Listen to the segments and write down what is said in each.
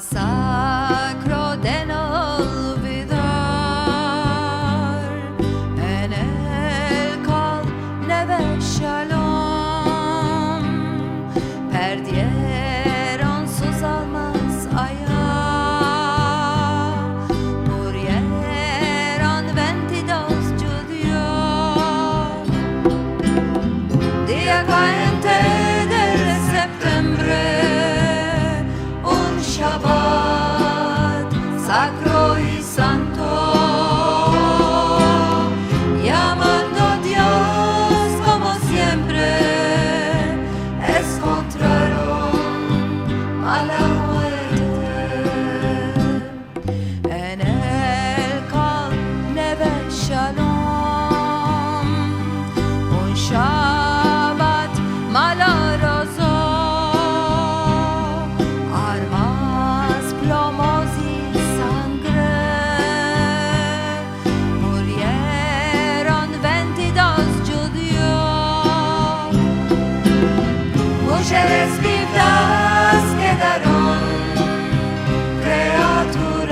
sacro de no olvidar, en el cual neve shalom, perdieron sus almas allá, murieron 22 judíos. Día 20 de septiembre, Shabbat sacro y santo, llamando a Dios como siempre, encontraron a la muerte, en el cual neve shalom, un Shabbat maloroso. Mujeres vivas quedaron, criaturas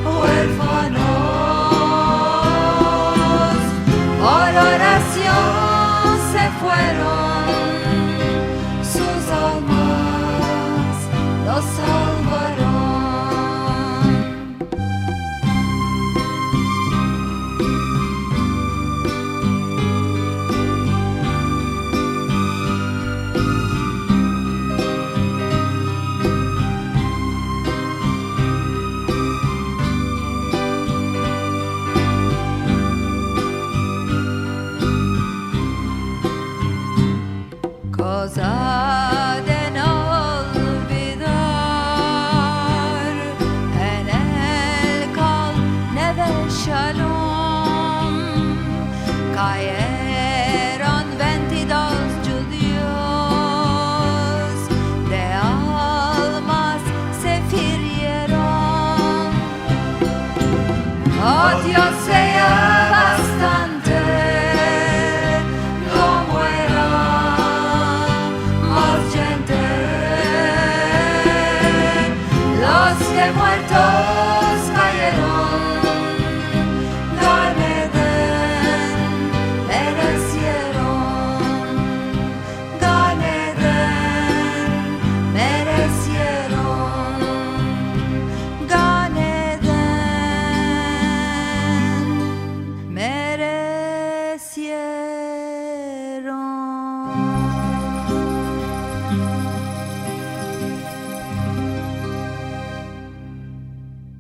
huérfanos, por oración se fueron, sus almas los salvaron. Cosa de no olvidar, en el cual neve shalom, cayeron 22 judíos, de almas se firieron. Oh Dios, sea bastante, no muera los que muertos cayeron, Gan Eden merecieron, Gan Eden merecieron, Gan Eden merecieron.